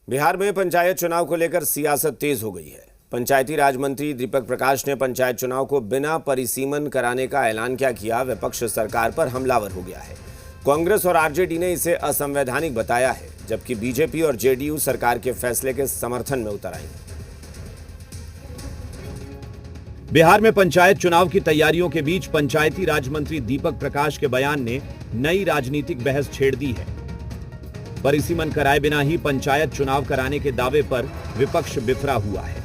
बिहार में पंचायत चुनाव को लेकर सियासत तेज हो गई है। पंचायती राज मंत्री दीपक प्रकाश ने पंचायत चुनाव को बिना परिसीमन कराने का ऐलान क्या किया, विपक्ष सरकार पर हमलावर हो गया है। कांग्रेस और आरजेडी ने इसे असंवैधानिक बताया है, जबकि बीजेपी और जेडीयू सरकार के फैसले के समर्थन में उतर आई। बिहार में पंचायत चुनाव की तैयारियों के बीच पंचायती राज मंत्री दीपक प्रकाश के बयान ने नई राजनीतिक बहस छेड़ दी है। परिसीमन कराए बिना ही पंचायत चुनाव कराने के दावे पर विपक्ष बिफरा हुआ है।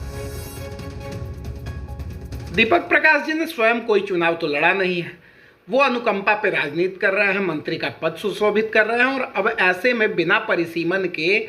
दीपक प्रकाश जी ने स्वयं कोई चुनाव तो लड़ा नहीं है, वो अनुकंपा पे राजनीति कर रहे हैं, मंत्री का पद सुशोभित कर रहे हैं और अब ऐसे में बिना परिसीमन के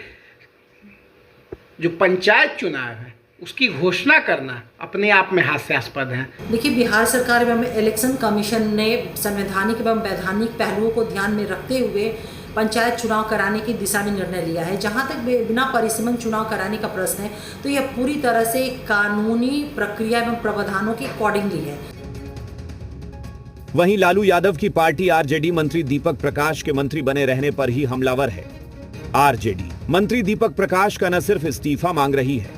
जो पंचायत चुनाव है उसकी घोषणा करना अपने आप में हास्यास्पद है। देखिए, बिहार सरकार एवं इलेक्शन कमीशन ने संवैधानिक एवं वैधानिक पहलुओं को ध्यान में रखते हुए पंचायत चुनाव कराने की दिशा में निर्णय लिया है। जहां तक बिना परिसीमन चुनाव कराने का प्रश्न है तो यह पूरी तरह से कानूनी प्रक्रिया एवं प्रावधानों के अकॉर्डिंगली है। वहीं लालू यादव की पार्टी आरजेडी मंत्री दीपक प्रकाश के मंत्री बने रहने पर ही हमलावर है। आरजेडी मंत्री दीपक प्रकाश का न सिर्फ इस्तीफा मांग रही है,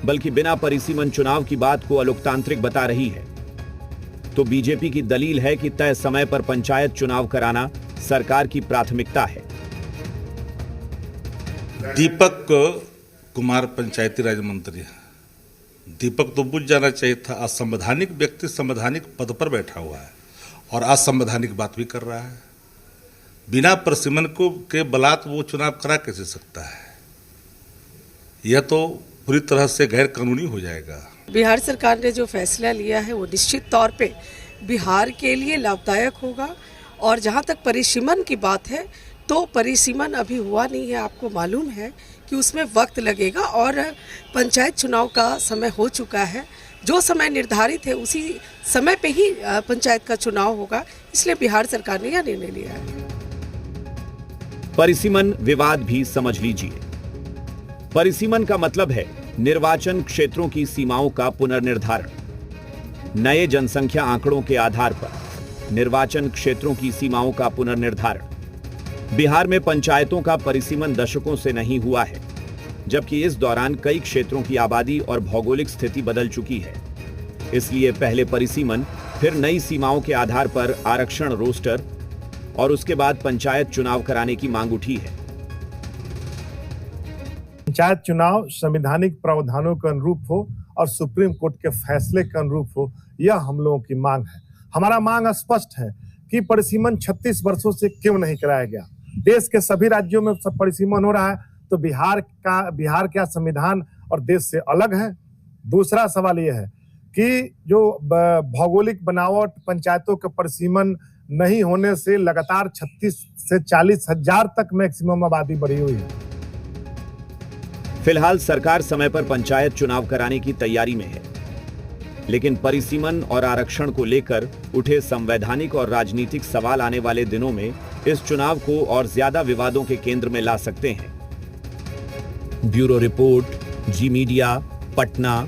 बल्कि बिना परिसीमन चुनाव की बात को अलोकतांत्रिक बता रही है। तो बीजेपी की दलील है कि तय समय पर पंचायत चुनाव कराना सरकार की प्राथमिकता है। दीपक कुमार पंचायती राज मंत्री, दीपक तो बुझ जाना चाहिए था। असंवैधानिक व्यक्ति संवैधानिक पद पर बैठा हुआ है और असंवैधानिक बात भी कर रहा है। बिना परिसीमन को के बलात् वो चुनाव करा कैसे सकता है? यह तो पूरी तरह से गैर कानूनी हो जाएगा। बिहार सरकार ने जो फैसला लिया है वो निश्चित तौर पे बिहार के लिए लाभदायक होगा। और जहाँ तक परिसीमन की बात है तो परिसीमन अभी हुआ नहीं है। आपको मालूम है कि उसमें वक्त लगेगा और पंचायत चुनाव का समय हो चुका है। जो समय निर्धारित है उसी समय पे ही पंचायत का चुनाव होगा, इसलिए बिहार सरकार ने यह निर्णय लिया है। परिसीमन विवाद भी समझ लीजिए। परिसीमन का मतलब है निर्वाचन क्षेत्रों की सीमाओं का पुनर्निर्धारण। नए जनसंख्या आंकड़ों के आधार पर निर्वाचन क्षेत्रों की सीमाओं का पुनर्निर्धारण। बिहार में पंचायतों का परिसीमन दशकों से नहीं हुआ है, जबकि इस दौरान कई क्षेत्रों की आबादी और भौगोलिक स्थिति बदल चुकी है। इसलिए पहले परिसीमन, फिर नई सीमाओं के आधार पर आरक्षण रोस्टर और उसके बाद पंचायत चुनाव कराने की मांग उठी है। पंचायत चुनाव संवैधानिक प्रावधानों के अनुरूप हो और सुप्रीम कोर्ट के फैसले के अनुरूप हो, यह हम लोगों की मांग है। हमारा मांग स्पष्ट है कि परिसीमन 36 वर्षों से क्यों नहीं कराया गया। देश के सभी राज्यों में सब परिसीमन हो रहा है, तो बिहार का संविधान और देश से अलग है। दूसरा सवाल यह है कि जो भौगोलिक बनावट पंचायतों के परिसीमन नहीं होने से लगातार 36 से 40 हजार तक मैक्सिमम आबादी बढ़ी हुई है। फिलहाल सरकार समय पर पंचायत चुनाव कराने की तैयारी में है, लेकिन परिसीमन और आरक्षण को लेकर उठे संवैधानिक और राजनीतिक सवाल आने वाले दिनों में इस चुनाव को और ज्यादा विवादों के केंद्र में ला सकते हैं। ब्यूरो रिपोर्ट, जी मीडिया, पटना।